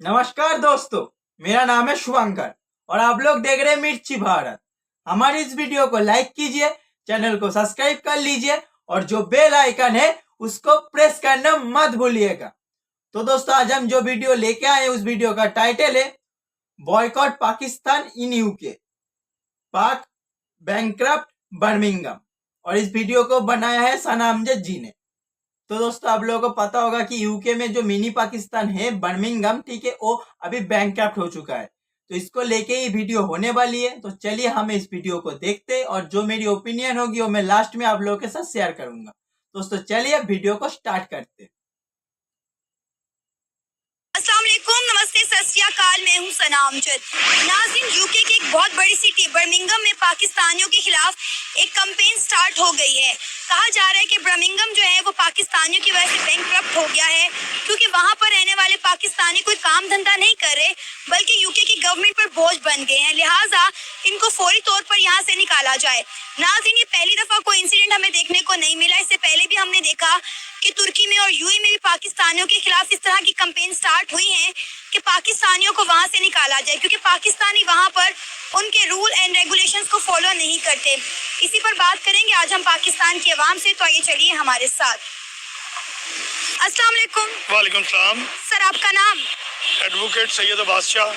नमस्कार दोस्तों, मेरा नाम है शुभंकर और आप लोग देख रहे हैं मिर्ची भारत। हमारी इस वीडियो को लाइक कीजिए, चैनल को सब्सक्राइब कर लीजिए और जो बेल आइकन है उसको प्रेस करना मत भूलिएगा। तो दोस्तों, आज हम जो वीडियो लेके आए हैं उस वीडियो का टाइटल है बॉयकॉट पाकिस्तान इन यूके, पाक बैंकक्रप्ट बर्मिंघम, और इस वीडियो को बनाया है सना अमजद जी ने। तो दोस्तों, आप लोगों को पता होगा कि यूके में जो मिनी पाकिस्तान है बर्मिंघम, ठीक है, वो अभी बैंकक्रप्ट हो चुका है। तो इसको लेके ही वीडियो होने वाली है। तो चलिए हम इस वीडियो को देखते हैं और जो मेरी ओपिनियन होगी वो मैं लास्ट में आप लोगों के साथ शेयर करूंगा। दोस्तों चलिए वीडियो को स्टार्ट करते हैं। अस्सलाम वालेकुम, नमस्ते, सत श्री अकाल। मैं हूं सना अमजद। नाज़रीन, यूके की एक बहुत बड़ी सिटी बर्मिंघम में पाकिस्तानियों के खिलाफ एक कैंपेन स्टार्ट हो गई है। कहा जा रहा है कि बर्मिंघम जो है वो पाकिस्तानियों की वजह से बैंकक्रप्ट हो गया है, क्योंकि वहां पर रहने वाले पाकिस्तानी कोई काम धंधा नहीं कर रहे, बल्कि यूके की गवर्नमेंट पर बोझ बन गए हैं। लिहाजा इनको फौरी तौर पर यहाँ से निकाला जाए। नाज़रीन, ये पहली दफा कोई इंसिडेंट हमें देखने को नहीं मिला। इससे पहले भी हमने देखा कि तुर्की में और यूएई में भी पाकिस्तानियों के खिलाफ इस तरह की कैंपेन स्टार्ट हुई है कि पाकिस्तानियों को वहां से निकाला जाए, क्योंकि पाकिस्तानी वहां पर उनके रूल एंड रेगुलेशंस को फॉलो नहीं करते। इसी पर बात करेंगे आज हम पाकिस्तान की आवाम से। तो आइए चलिए हमारे साथ। अस्सलाम वालेकुम। वालेकुम सलाम। सर, आपका नाम? एडवोकेट सैयद बादशाह।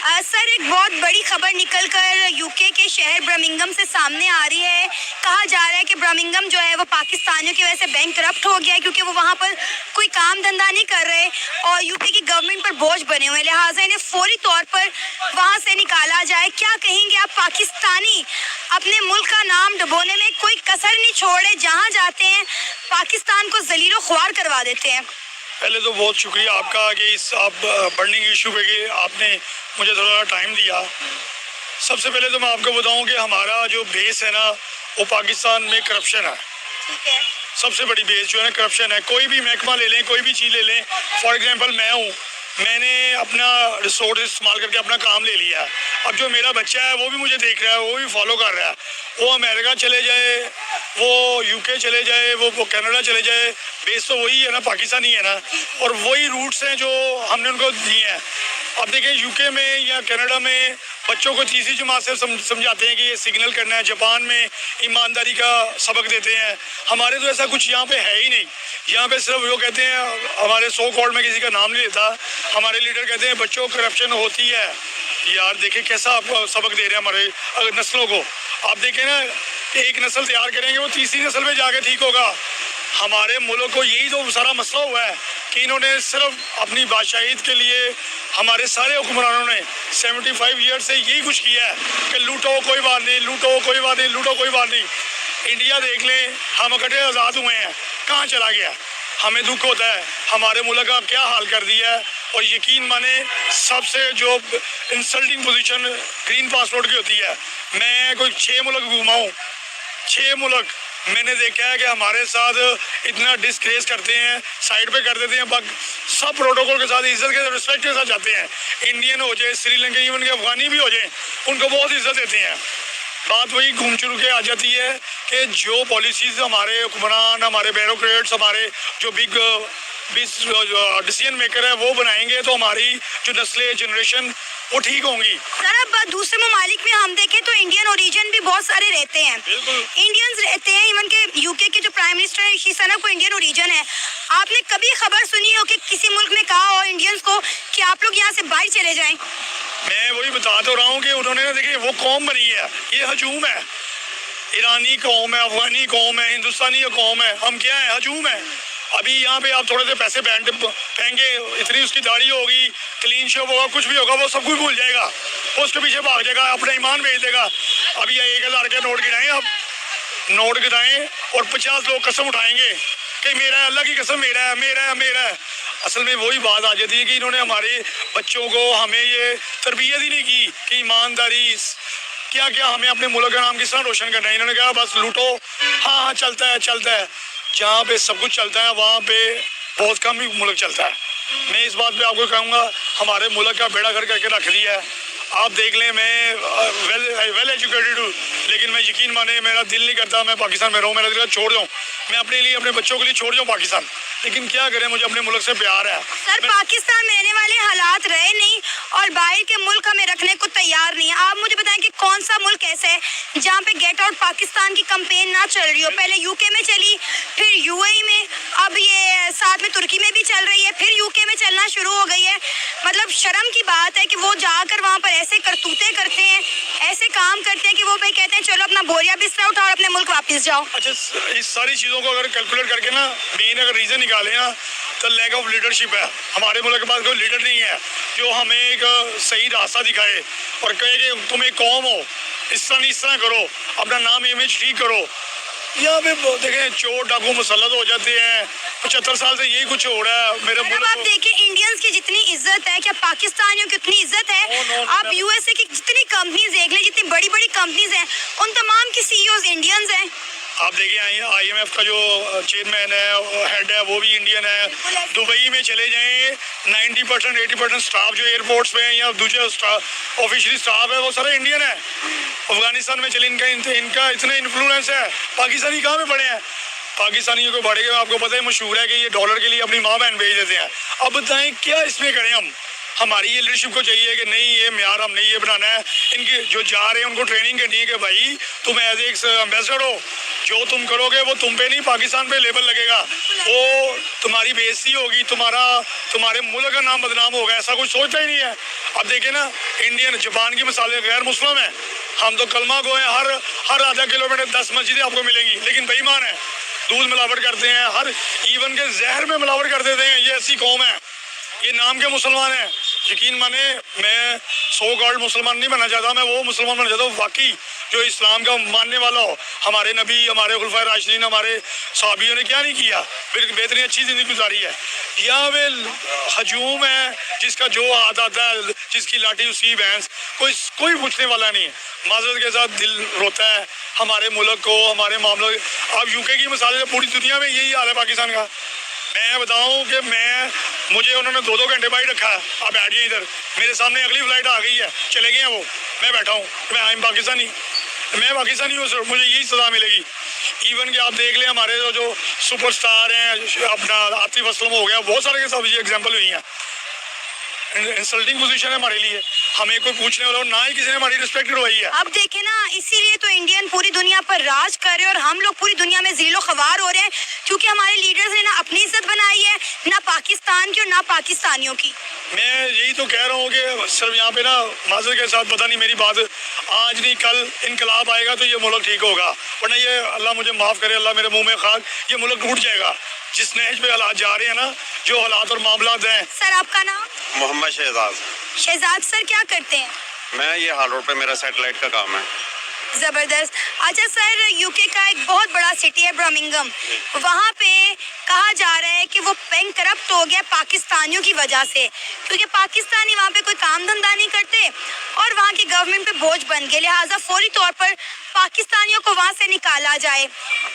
सर, एक बहुत बड़ी खबर निकलकर यूके के शहर बर्मिंघम से सामने आ रही है। कहा जा रहा है कि बर्मिंघम जो है वो पाकिस्तानियों की वजह से बैंकक्रप्ट हो गया है, क्योंकि वो वहाँ पर कोई काम धंधा नहीं कर रहे और यूके की गवर्नमेंट पर बोझ बने हुए हैं। लिहाजा इन्हें फौरी तौर पर वहाँ से निकाला जाए। क्या कहेंगे आप? पाकिस्तानी अपने मुल्क का नाम डुबोने में कोई कसर नहीं छोड़े, जहाँ जाते हैं पाकिस्तान को जलीलो ख्वार करवा देते हैं। पहले तो बहुत शुक्रिया आपका कि इस आप बर्निंग इशू पे कि आपने मुझे थोड़ा टाइम दिया। सबसे पहले तो मैं आपको बताऊं कि हमारा जो बेस है ना वो पाकिस्तान में करप्शन है। ठीक है। सबसे बड़ी बेस जो है ना करप्शन है। कोई भी महकमा ले लें, कोई भी चीज़ ले लें। फॉर एग्जांपल मैंने अपना रिसोर्स इस्तेमाल करके अपना काम ले लिया है। अब जो मेरा बच्चा है वो भी मुझे देख रहा है, वो भी फॉलो कर रहा है। वो अमेरिका चले जाए, वो यूके चले जाए, वो कनाडा चले जाए, बेस तो वही है ना, पाकिस्तानी है ना, और वही रूट्स हैं जो हमने उनको दिए हैं। अब देखें यूके में या कनाडा में बच्चों को तीसरी जमात से समझाते हैं कि ये सिग्नल करना है। जापान में ईमानदारी का सबक देते हैं। हमारे तो ऐसा कुछ यहाँ पे है ही नहीं। यहाँ पे सिर्फ वो कहते हैं, हमारे सो कॉल्ड में किसी का नाम नहीं लेता, हमारे लीडर कहते हैं बच्चों को करप्शन होती है। यार देखें कैसा आपको सबक दे रहे हैं हमारे नस्लों को। आप देखें ना, एक नस्ल तैयार करेंगे, वो तीसरी नस्ल में जाके ठीक होगा। हमारे मुल्क को यही तो सारा मसला हुआ है कि इन्होंने सिर्फ अपनी बादशाहियत के लिए हमारे सारे हुक्मरानों ने 75 ईयर से यही कुछ किया है कि लूटो कोई बात नहीं, लूटो कोई बात नहीं, लूटो कोई बात नहीं। इंडिया देख लें, हम इकट्ठे आज़ाद हुए हैं, कहाँ चला गया? हमें दुख होता है हमारे मुल्क का क्या हाल कर दिया है। और यकीन माने, सबसे जो इंसल्टिंग पोजीशन ग्रीन पासपोर्ट की होती है, मैं कोई 6 मुल्क घुमाऊँ, 6 मुल्क मैंने देखा है कि हमारे साथ इतना डिस्ग्रेस करते हैं, साइड पे कर देते हैं। सब प्रोटोकॉल के साथ, इज्जत के रिस्पेक्ट के साथ जाते हैं। इंडियन हो जाए, श्रीलंका, इवन के अफगानी भी हो जाए, उनको बहुत इज्जत देते हैं। बात वही घूम चुर के आ जाती है कि जो पॉलिसीज़ हमारे हुक्मरान, हमारे ब्यूरोक्रेट्स, हमारे जो बिग डिसीजन मेकर है वो बनाएंगे तो हमारी जो नस्लें, जनरेशन वो ठीक होंगी। सर, अब दूसरे ममालिक में हम देखें तो इंडियन ओरिजिन भी बहुत सारे रहते हैं, इंडियंस रहते हैं। इवन के यूके के जो प्राइम मिनिस्टर है ऋषि सुनक, को इंडियन ओरिजिन है। आपने कभी खबर सुनी हो कि किसी मुल्क ने कहा हो इंडियंस को कि आप लोग यहाँ से बाहर चले जाएं? मैं वही बता तो रहा हूँ कि उन्होंने ना, देखिए वो कौम बनी है, ये हजूम है। ईरानी कौम है, अफगानी कौम है, हिंदुस्तानी कौम है, हम क्या है? हजूम है। अभी यहाँ पे आप थोड़े से पैसे फेंके, इतनी उसकी दाढ़ी होगी, क्लीन शेव होगा, कुछ भी होगा, वो सब कुछ भूल जाएगा, वो उसके पीछे भाग जाएगा, अपना ईमान बेच देगा। अभी ये 1000 के नोट गिराएं, आप नोट गिराएं और 50 लोग कसम उठाएंगे कि मेरा है, अल्लाह की कसम मेरा है, मेरा है, मेरा है। असल में वही बात आ जाती है कि इन्होंने हमारे बच्चों को, हमें ये तरबियत ही नहीं की कि ईमानदारी क्या क्या, हमें अपने मुल्क का नाम किस तरह रोशन करना है। इन्होंने कहा बस लूटो, हाँ हाँ चलता है, चलता है। जहाँ पे सब कुछ चलता है वहाँ पे बहुत कम ही मुल्क चलता है। मैं इस बात पे आपको कहूँगा, हमारे मुल्क का बेड़ा गर्क करके रख दिया है। आप देख लें, मैं वेल एजुकेटेड हूँ, लेकिन मैं यकीन माने मेरा दिल नहीं करता मैं पाकिस्तान में रहूँ, मेरा दिल छोड़ दूँ, मैं अपने लिए, अपने बच्चों के लिए छोड़ दूँ पाकिस्तान। लेकिन क्या करें, मुझे अपने मुल्क से प्यार है। सर, पाकिस्तान में रहने वाले हालात रहे तैयार नहीं है। आप मुझे बताएं कि कौन सा मुल्क ऐसा है जहाँ पे गेट आउट पाकिस्तान की कैंपेन ना चल रही हो। पहले यूके में चली, फिर यूएई में, अब ये साथ में तुर्की में भी चल रही है, फिर यूके में चलना शुरू हो गई है। मतलब शर्म की बात है कि वो जाकर वहाँ पर ऐसे करतूते करते हैं, ऐसे काम करते हैं कि वो भाई कहते हैं चलो अपना बोरिया बिस्तर उठाओ और अपने मुल्क वापस जाओ। अच्छा, इस सारी चीज़ों को अगर कैलकुलेट करके ना मेन अगर रीज़न निकाले ना तो लैक ऑफ लीडरशिप है। हमारे मुल्क के पास कोई लीडर नहीं है जो हमें एक सही रास्ता दिखाए और कहे कि तुम एक कौम हो, इस तरह नहीं इस तरह करो, अपना नाम इमेज ठीक करो। यहाँ पे देखें चोर डाकू मुसल्लत हो जाते हैं। 75 साल से यही कुछ हो रहा है मेरे अब मुल्क आप को। देखें इंडियंस की जितनी इज्जत है, क्या पाकिस्तानियों की उतनी इज्जत है? आप यूएसए की जितनी कंपनीज देख लें, जितनी बड़ी बड़ी कंपनीज हैं, उन तमाम की सीईओज इंडियंस हैं। आप देखिए IMF का जो चेयरमैन है, हेड है, वो भी इंडियन है। दुबई में चले जाएं 90% 80% स्टाफ जो एयरपोर्ट्स पे हैं या दूसरे ऑफिशियली स्टाफ है वो सारे इंडियन है। अफगानिस्तान में चले इनका इतना इन्फ्लुएंस है। पाकिस्तानी कहाँ पे पड़े हैं? पाकिस्तानियों को बढ़े आपको पता है, मशहूर है कि ये डॉलर के लिए अपनी माँ बहन भेज देते हैं। अब बताएं क्या इसमें करें हम? हमारी ये लीडरशिप को चाहिए कि नहीं ये म्यार हमने ये बनाना है। इनके जो जा रहे हैं उनको ट्रेनिंग करनी है कि भाई तुम एज एक एम्बेसडर हो, जो तुम करोगे वो तुम पे नहीं पाकिस्तान पे लेबल लगेगा, वो तुम्हारी बेइज्जती होगी, तुम्हारे मुल्क का नाम बदनाम होगा। ऐसा कुछ सोचता ही नहीं है। अब देखे ना इंडियन जापान की मिसालें, गैर मुस्लिम है, हम तो कलमा गो हैं, हर आधा किलोमीटर 10 मस्जिदें आपको मिलेंगी, लेकिन बेईमान है, दूध मिलावट करते हैं, हर इवन के जहर में मिलावट कर देते हैं। ये ऐसी कौम है, ये नाम के मुसलमान हैं। यकीन माने मैं सो कॉल्ड मुसलमान नहीं बनना चाहता, मैं वो मुसलमान बनना चाहता हूँ वाकई जो इस्लाम का मानने वाला हो। हमारे नबी, हमारे खुलफाए राशिदीन, हमारे सहाबियों ने क्या नहीं किया, बेहतरीन अच्छी ज़िंदगी गुजारी है। यहाँ पे हजूम है, जिसका जो हाथ आता है, जिसकी लाठी उसकी भैंस, कोई पूछने वाला नहीं है। माजरत के साथ दिल रोता है हमारे मुल्क को, हमारे मामलों। अब यूके की मिसाल है, पूरी दुनिया में यही हाल है पाकिस्तान का। मैं बताऊं कि मुझे उन्होंने 2-2 घंटे बाहर रखा है। आप बैठिए इधर, मेरे सामने अगली फ्लाइट आ गई है, चले गए हैं वो, मैं बैठा हूँ, मैं पाकिस्तानी हूँ सर, मुझे यही सज़ा मिलेगी। इवन कि आप देख लें हमारे जो सुपरस्टार हैं, अपना आतिफ असलम हो गया, बहुत सारे के सब ये एग्जाम्पल हुई हैं। इंसल्टिंग पोजीशन है हमारे लिए, हमें कोई पूछने वाला ना ही किसी ने हमारी रिस्पेक्ट करवाई है। अब देखें ना, इसीलिए तो इंडियन पूरी दुनिया पर राज कर रहे हैं और हम लोग पूरी दुनिया में ज़ीलो ख़वार हो रहे हैं, क्योंकि हमारे लीडर्स ने ना अपनी इज्जत बनाई है, ना पाकिस्तान की और ना पाकिस्तानियों की। मैं यही तो कह रहा हूँ कि सिर्फ यहाँ पे ना माजर के साथ, पता नहीं मेरी बात आज नहीं कल इनकलाब आएगा तो ये मुल्क ठीक होगा, वरना ये अल्लाह मुझे माफ़ करे, अल्लाह मेरे मुंह में खाक, ये मुल्क टूट जाएगा। जिस नहज पे हालात जा रहे हैं ना, जो हालात और मामलात हैं। सर आपका नाम? मोहम्मद शहजाद। शहजाद सर क्या करते हैं? मैं ये हाल रोड पे मेरा सैटेलाइट का काम है। जबरदस्त। अच्छा सर, यूके का एक बहुत बड़ा सिटी है बर्मिंघम, वहाँ पे कहा जा रहा है कि वो बैंक करप्ट हो गया पाकिस्तानियों की वजह से, क्योंकि पाकिस्तानी वहाँ पे कोई काम धंधा नहीं करते और वहाँ की गवर्नमेंट पे बोझ बन गए, लिहाजा फौरी तौर पर पाकिस्तानियों को वहाँ से निकाला जाए।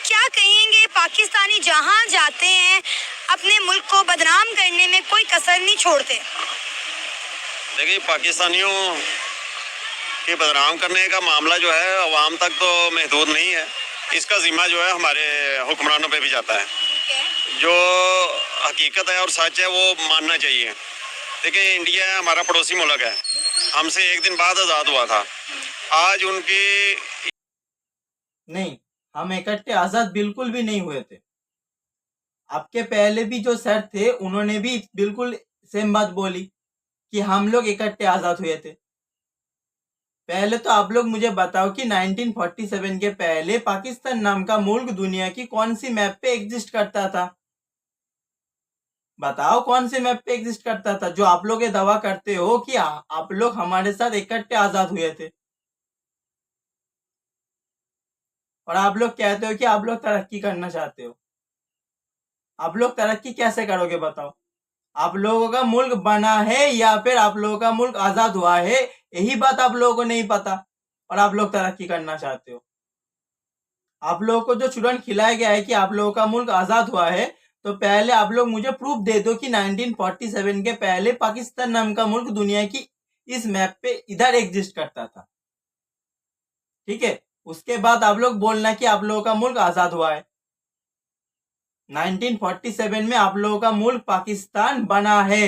क्या कहेंगे? पाकिस्तानी जहाँ जाते हैं अपने मुल्क को बदनाम करने में कोई कसर नहीं छोड़ते। देखिए, पाकिस्तानियों के बदनाम करने का मामला जो है अवाम तक तो महदूद नहीं है, इसका जिम्मा जो है हमारे हुक्मरानों पे भी जाता है। जो हकीकत है और सच है वो मानना चाहिए। देखिए, इंडिया है, हमारा पड़ोसी मुल्क है, हमसे एक दिन बाद आज़ाद हुआ था। आज उनकी नहीं, हम इकट्ठे आजाद बिल्कुल भी नहीं हुए थे। आपके पहले भी जो सर थे उन्होंने भी बिल्कुल सेम बात बोली कि हम लोग इकट्ठे आजाद हुए थे। पहले तो आप लोग मुझे बताओ कि 1947 के पहले पाकिस्तान नाम का मुल्क दुनिया की कौन सी मैप पे एग्जिस्ट करता था? बताओ कौन से मैप पे एग्जिस्ट करता था जो आप लोग ये दावा करते हो कि आप लोग हमारे साथ इकट्ठे आजाद हुए थे, और आप लोग कहते हो कि आप लोग तरक्की करना चाहते हो। आप लोग तरक्की कैसे करोगे बताओ? आप लोगों का मुल्क बना है या फिर आप लोगों का मुल्क आजाद हुआ है, यही बात आप लोगों को नहीं पता और आप लोग तरक्की करना चाहते हो। आप लोगों को जो चूरन खिलाया गया है कि आप लोगों का मुल्क आजाद हुआ है, तो पहले आप लोग मुझे प्रूफ दे दो कि 1947 के पहले पाकिस्तान नाम का मुल्क दुनिया की इस मैप पे इधर एग्जिस्ट करता था। ठीक है, उसके बाद आप लोग बोलना कि आप लोगों का मुल्क आजाद हुआ है। 1947 में आप लोगों का मुल्क पाकिस्तान बना है।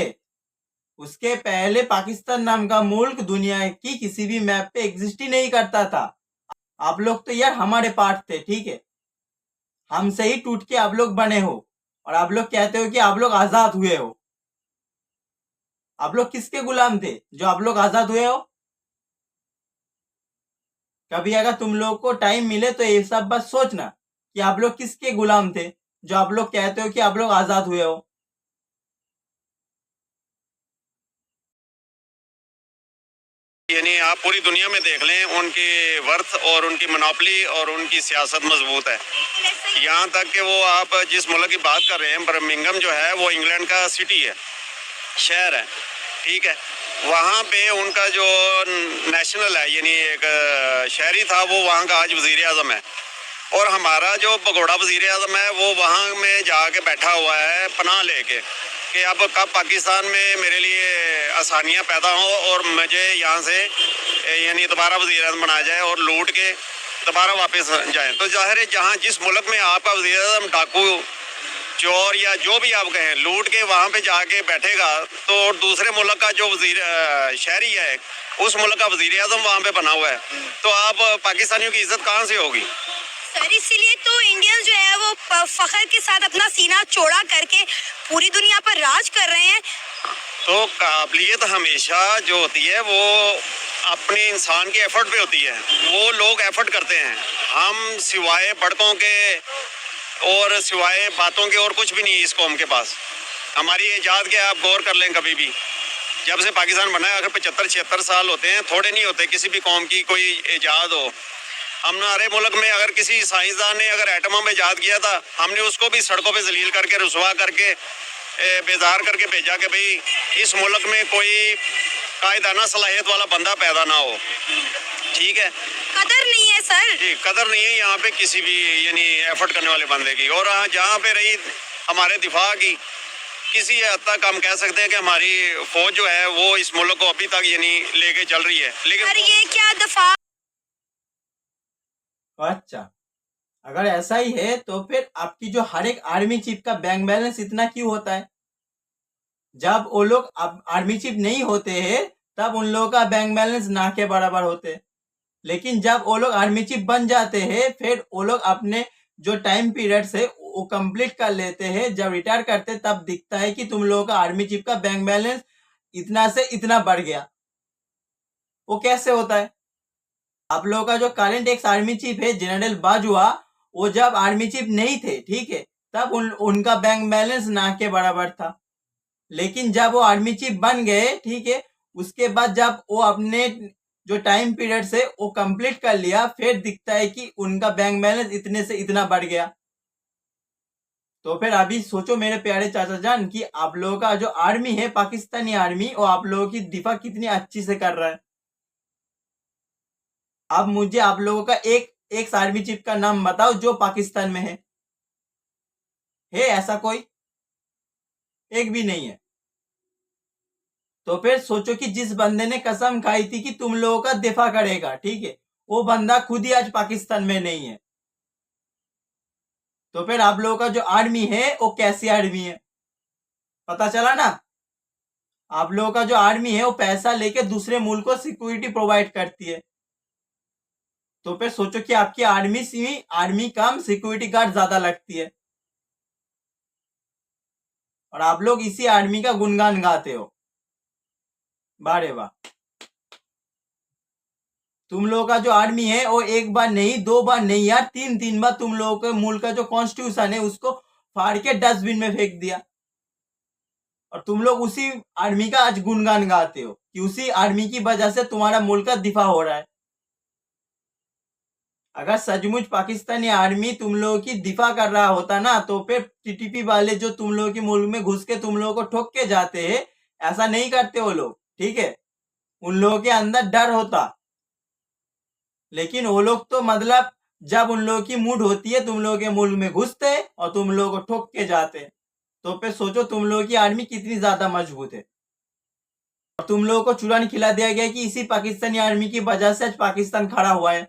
उसके पहले पाकिस्तान नाम का मुल्क दुनिया की किसी भी मैप पे एग्जिस्ट ही नहीं करता था। आप लोग तो यार हमारे पार्ट थे, ठीक है, हमसे ही टूट के आप लोग बने हो और आप लोग कहते हो कि आप लोग आजाद हुए हो। आप लोग किसके गुलाम थे जो आप लोग आजाद हुए हो? कभी अगर तुम लोग को टाइम मिले तो ये सब बात सोचना कि आप लोग किसके गुलाम थे जो आप लोग कहते हो कि आप लोग आजाद हुए हो। यानी आप पूरी दुनिया में देख लें, उनकी वर्थ और उनकी मोनोपोली और उनकी सियासत मजबूत है। यहाँ तक कि वो आप जिस मुल्क की बात कर रहे हैं, बर्मिंघम जो है वो इंग्लैंड का सिटी है, शहर है, ठीक है। वहाँ पे उनका जो नेशनल है, यानी एक शहरी था, वो वहाँ का आज वजीर आज़म है। और हमारा जो भगोड़ा वजीर आज़म है वो वहाँ में जाके बैठा हुआ है पनाह लेके कि अब कब पाकिस्तान में मेरे लिए आसानियाँ पैदा हों और मुझे यहाँ से यानी दोबारा वजीर आज़म बनाया जाए और लूट के दोबारा वापस जाए। तो जाहिर है जहाँ जिस मुल्क में आपका वजीर आज़म डाकू, चोर या जो भी आप कहें, लूट के वहाँ पे जाके बैठेगा, तो दूसरे मुल्क का जो वजीर शहरी है, उस मुल्क का वजीर आज़म वहाँ पे बना हुआ है, तो आप पाकिस्तानियों की इज्जत कहाँ से होगी? सर इसीलिए तो इंडियन जो है वो फखर के साथ अपना सीना चौड़ा करके पूरी दुनिया पर राज कर रहे हैं। तो काबिलियत हमेशा जो होती है वो अपने इंसान के एफर्ट पे होती है। वो लोग एफर्ट करते हैं, हम सिवाय बड़कों के और सिवाय बातों के और कुछ भी नहीं इस कौम के पास। हमारी ईजाद के आप गौर कर लें, कभी भी जब से पाकिस्तान बना है, अगर 75-76 साल होते हैं, थोड़े नहीं होते किसी भी कौम की कोई ईजाद हो। हमारे मुल्क में अगर किसी साइंसदान ने अगर एटम में ईजाद किया था, हमने उसको भी सड़कों पे जलील करके, रुसवा करके, बेजार करके भेजा कि भाई इस मुल्क में कोई कायदाना सलाहियत वाला बंदा पैदा ना हो, ठीक है। कदर नहीं है सर जी, कदर नहीं है यहाँ पे किसी भी यानी एफर्ट करने वाले बंदे की। और जहाँ पे रही हमारे दिफा की, किसी हद तक हम कह सकते हैं कि हमारी फौज जो है वो इस मुल्क को अभी तक यानी लेके चल रही है। लेकिन सर ये क्या दफा। अच्छा, अगर ऐसा ही है तो फिर आपकी जो हर एक आर्मी चीफ का बैंक बैलेंस इतना क्यों होता है? जब वो लोग आर्मी चीफ नहीं होते हैं तब उन लोगों का बैंक बैलेंस ना के बराबर होते हैं, लेकिन जब वो लोग आर्मी चीफ बन जाते हैं फिर वो लोग अपने जो टाइम पीरियड है वो कंप्लीट कर लेते हैं। जब रिटायर करते तब दिखता है कि तुम लोगों का आर्मी चीफ का बैंक बैलेंस इतना से इतना बढ़ गया। वो कैसे होता है? आप लोगों का जो करंट एक्स आर्मी चीफ है जनरल बाजवा, वो जब आर्मी चीफ नहीं थे, ठीक है, तब उनका बैंक बैलेंस ना के बराबर था। लेकिन जब वो आर्मी चीफ बन गए, ठीक है, उसके बाद जब वो अपने जो टाइम पीरियड से वो कंप्लीट कर लिया, फिर दिखता है कि उनका बैंक बैलेंस इतने से इतना बढ़ गया। तो फिर अभी सोचो मेरे प्यारे चाचा जान कि आप लोगों का जो आर्मी है, पाकिस्तानी आर्मी, वो आप लोगों की दिफा कितनी अच्छी से कर रहा है। अब मुझे आप लोगों का एक आर्मी चीफ का नाम बताओ जो पाकिस्तान में है ऐसा कोई? एक भी नहीं है। तो फिर सोचो कि जिस बंदे ने कसम खाई थी कि तुम लोगों का दिफा करेगा, ठीक है, वो बंदा खुद ही आज पाकिस्तान में नहीं है। तो फिर आप लोगों का जो आर्मी है वो कैसी आर्मी है? पता चला ना? आप लोगों का जो आर्मी है वो पैसा लेके दूसरे मुल्क को सिक्योरिटी प्रोवाइड करती है। तो फिर सोचो कि आपकी आर्मी कम, सिक्योरिटी गार्ड ज्यादा लगती है, और आप लोग इसी आर्मी का गुणगान गाते हो। बारे वाह, तुम लोगों का जो आर्मी है वो एक बार नहीं, दो बार नहीं यार, तीन बार तुम लोगों के मुल्क का जो कॉन्स्टिट्यूशन है उसको फाड़ के डस्टबिन में फेंक दिया, और तुम लोग उसी आर्मी का आज गुणगान गाते हो कि उसी आर्मी की वजह से तुम्हारा मुल्क का दिफा हो रहा है। अगर सचमुच पाकिस्तानी आर्मी तुम लोगों की दिफा कर रहा होता ना, तो फिर टीटीपी वाले जो तुम लोगों के मुल्क में घुस के तुम लोगों को ठोक के जाते हैं, ऐसा नहीं करते वो लोग, ठीक है। उन लोगों के अंदर डर होता, लेकिन वो लोग तो मतलब जब उन लोगों की मूड होती है तुम लोगों के मुल्क में घुसते और तुम लोगों को ठोक के जाते। तो फिर सोचो तुम लोगों की आर्मी कितनी ज्यादा मजबूत है, और तुम लोगों को चुरान खिला दिया गया कि इसी पाकिस्तानी आर्मी की वजह से आज पाकिस्तान खड़ा हुआ है,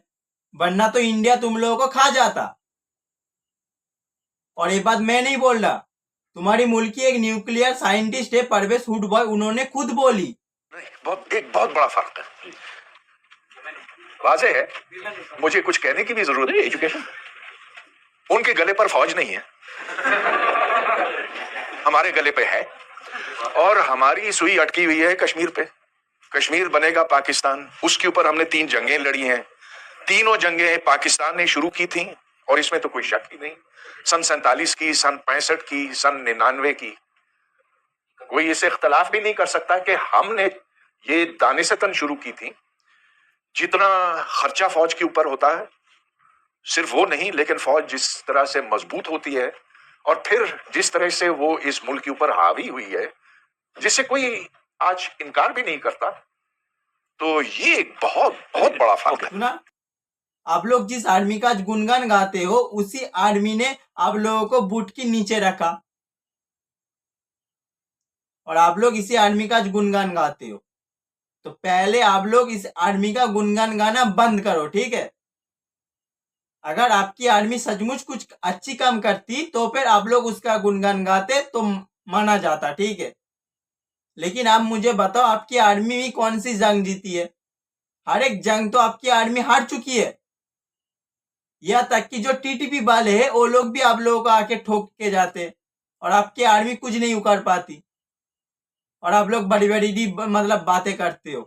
वरना तो इंडिया तुम लोगों को खा जाता। और ये बात मैं नहीं बोल रहा, तुम्हारी मुल्क की एक न्यूक्लियर साइंटिस्ट है परवेज हुडबॉय, उन्होंने खुद बोली। एक बहुत बड़ा फर्क है। वाज़ेह है, मुझे कुछ कहने की भी जरूरत नहीं। एजुकेशन, उनके गले पर फौज नहीं है, हमारे गले पे है, और हमारी सुई अटकी हुई है कश्मीर पे। कश्मीर बनेगा पाकिस्तान, उसके ऊपर हमने 3 जंगें लड़ी हैं। तीनों जंगें पाकिस्तान ने शुरू की थी, और इसमें तो कोई शक ही नहीं। सन 47 की, सन 65 की, सन 99 की, कोई इसे इख्तलाफ भी नहीं कर सकता कि हमने ये दानिशतन शुरू की थी। जितना खर्चा फौज के ऊपर होता है, सिर्फ वो नहीं, लेकिन फौज जिस तरह से मजबूत होती है और फिर जिस तरह से वो इस मुल्क के ऊपर हावी हुई है, जिससे कोई आज इनकार भी नहीं करता, तो ये एक बहुत बहुत बड़ा फर्क है। सुना, आप लोग जिस आर्मी का गुणगान गाते हो, उसी आर्मी ने आप लोगों को बूट के नीचे रखा, और आप लोग इसी आर्मी का गुणगान गाते हो। तो पहले आप लोग इस आर्मी का गुणगान गाना बंद करो, ठीक है। अगर आपकी आर्मी सचमुच कुछ अच्छी काम करती तो फिर आप लोग उसका गुणगान गाते तो माना जाता, ठीक है। लेकिन आप मुझे बताओ, आपकी आर्मी भी कौन सी जंग जीती है? हर एक जंग तो आपकी आर्मी हार चुकी है। यह तक कि जो टीटीपी वाले हैं, वो लोग भी आप लोगों को आके ठोक के जाते, और आपकी आर्मी कुछ नहीं उखाड़ पाती, और आप लोग बड़ी बड़ी मतलब बातें करते हो।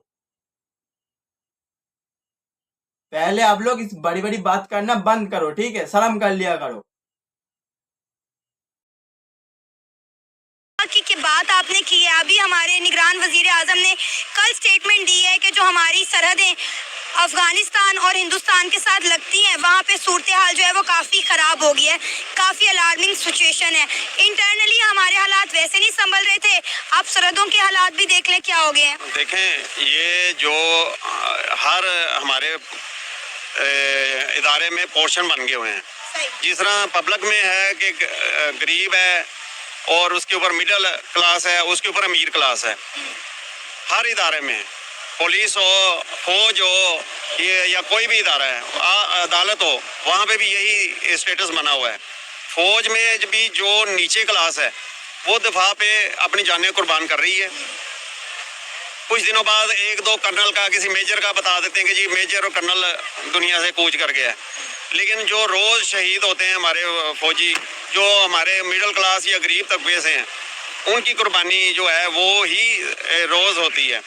पहले आप लोग इस बड़ी बड़ी बात करना बंद करो, ठीक है, शर्म कर लिया करो। की बात आपने की है, अभी हमारे निगरान वजीर आजम ने कल स्टेटमेंट दी है कि जो हमारी सरहदें अफगानिस्तान और हिंदुस्तान के साथ लगती हैं, वहाँ पे सूरत हाल जो है वो काफ़ी ख़राब हो गई है, काफ़ी अलार्मिंग सिचुएशन है। इंटरनली हमारे हालात वैसे नहीं संभल रहे थे, आप सरहदों के हालात भी देख लें क्या हो गए हैं। देखें, ये जो हर हमारे इदारे में पोर्शन बन गए हुए हैं। जिस तरह पब्लिक में है कि गरीब है और उसके ऊपर मिडिल क्लास है, उसके ऊपर अमीर क्लास है। हर इदारे में, पुलिस हो, फौज हो, ये या कोई भी इदारा है, अदालत हो, वहाँ पे भी यही स्टेटस बना हुआ है। फौज में भी जो नीचे क्लास है वो दिफा पे अपनी जानें कुर्बान कर रही है। कुछ दिनों बाद 1-2 कर्नल का, किसी मेजर का बता देते हैं कि जी मेजर और कर्नल दुनिया से कूच कर गया है। लेकिन जो रोज़ शहीद होते हैं हमारे फौजी, जो हमारे मिडिल क्लास या गरीब तबके से हैं, उनकी कुर्बानी जो है वो ही रोज़ होती है,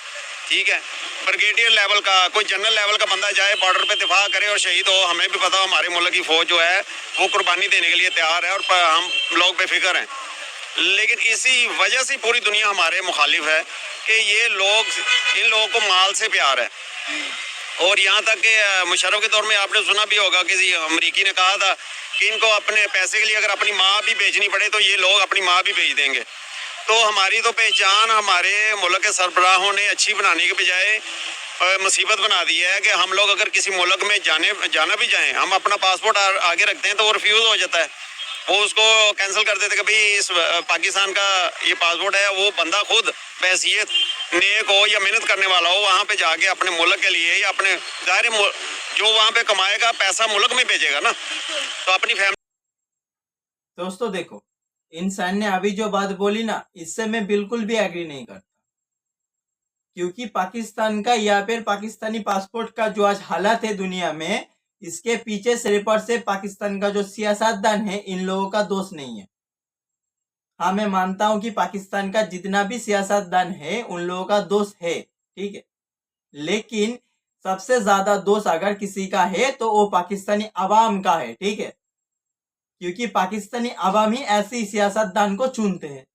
ठीक है। ब्रिगेडियर लेवल का, कोई जनरल लेवल का बंदा जाए बॉर्डर पे दिफा करे और शहीद हो, हमें भी पता हो हमारे मुल्क की फ़ौज जो है वो कुर्बानी देने के लिए तैयार है, और हम लोग बेफिक्र हैं। लेकिन इसी वजह से पूरी दुनिया हमारे मुखालिफ है कि ये लोग, इन लोगों को माल से प्यार है। और यहाँ तक कि मुशर्रफ के दौर में आपने सुना भी होगा, किसी अमरीकी ने कहा था कि इनको अपने पैसे के लिए अगर अपनी माँ भी बेचनी पड़े तो ये लोग अपनी माँ भी बेच देंगे। तो हमारी तो पहचान हमारे मुल्क के सरबराहों ने अच्छी बनाने के बजाय मुसीबत बना दी है कि हम लोग अगर किसी मुल्क में जाना भी जाएं, हम अपना पासपोर्ट आगे रखते हैं तो वो रिफ्यूज़ हो जाता है, वो उसको कैंसिल कर देते कि भाई इस पाकिस्तान का ये पासपोर्ट है। वो बंदा खुद बहैसियत नेक हो या मेहनत करने वाला हो, वहाँ पे जाके अपने मुल्क के लिए या अपने ज़ाहिर जो वहाँ पे कमाएगा पैसा मुल्क में भेजेगा ना, तो अपनी फैमिली। दोस्तों देखो, इंसान ने अभी जो बात बोली ना, इससे मैं बिल्कुल भी एग्री नहीं करता, क्योंकि पाकिस्तान का या फिर पाकिस्तानी पासपोर्ट का जो आज हालत है दुनिया में, इसके पीछे सिर्फ और सिर्फ पाकिस्तान का जो सियासतदान है, इन लोगों का दोष नहीं है। हाँ, मैं मानता हूं कि पाकिस्तान का जितना भी सियासतदान है उन लोगों का दोष है, ठीक है। लेकिन सबसे ज्यादा दोष अगर किसी का है तो वो पाकिस्तानी अवाम का है, ठीक है, क्योंकि पाकिस्तानी अवाम ही ऐसी सियासतदान को चुनते हैं,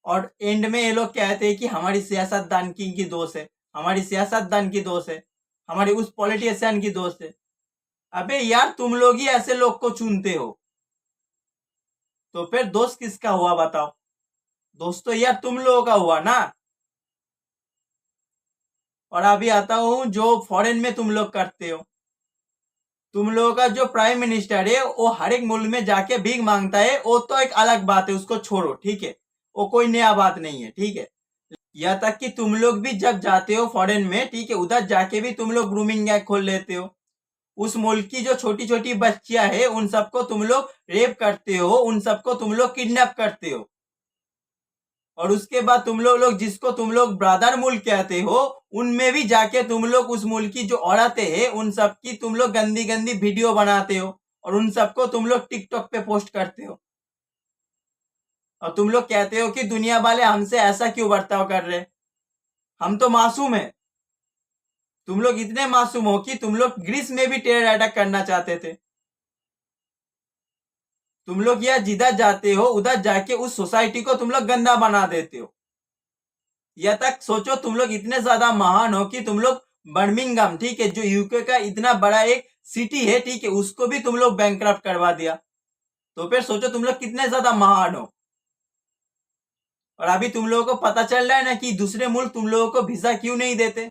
और एंड में ये लोग कहते हैं कि हमारी सियासतदान की दोष है, हमारी सियासतदान की दोष है, हमारी उस पॉलिटिशियन की दोस्त है। अबे यार, तुम लोग ही ऐसे लोग को चुनते हो, तो फिर दोस्त किसका हुआ बताओ? दोस्त तो यार तुम लोगों का हुआ ना। और अभी आता हूं जो फॉरेन में तुम लोग करते हो। तुम लोगों का जो प्राइम मिनिस्टर है वो हर एक मुल्क में जाके भीख मांगता है, वो तो एक अलग बात है, उसको छोड़ो, ठीक है, वो कोई नया बात नहीं है, ठीक है। यहाँ तक कि तुम लोग भी जब जाते हो फॉरेन में, ठीक है, उधर जाके भी तुम लोग ग्रूमिंग गैग खोल लेते हो। उस मुल्क की जो छोटी छोटी बच्चियां है उन सबको तुम लोग रेप करते हो, उन सबको तुम लोग किडनैप करते हो। और उसके बाद तुम लोग जिसको तुम लोग ब्रदर मुल्क कहते हो, उनमें भी जाके तुम लोग उस मुल्क की जो औरतें हैं उन सब की तुम लोग गंदी गंदी वीडियो बनाते हो और उन सबको तुम लोग टिकटॉक पे पोस्ट करते हो। और तुम लोग कहते हो कि दुनिया वाले हमसे ऐसा क्यों बर्ताव कर रहे, हम तो मासूम है। तुम लोग इतने मासूम हो कि तुम लोग ग्रीस में भी टेरर अटैक करना चाहते थे। तुम लोग यह जिधर जाते हो उधर जाके उस सोसाइटी को तुम लोग गंदा बना देते हो। यह तक सोचो तुम लोग इतने ज्यादा महान हो कि तुम लोग बर्मिंघम, ठीक है, जो यूके का इतना बड़ा एक सिटी है, ठीक है, उसको भी तुम लोग बैंकरप्ट करवा दिया। तो फिर सोचो तुम लोग कितने ज्यादा महान हो। और अभी तुम लोगों को पता चल रहा है ना कि दूसरे मुल्क तुम लोगों को वीजा क्यों नहीं देते।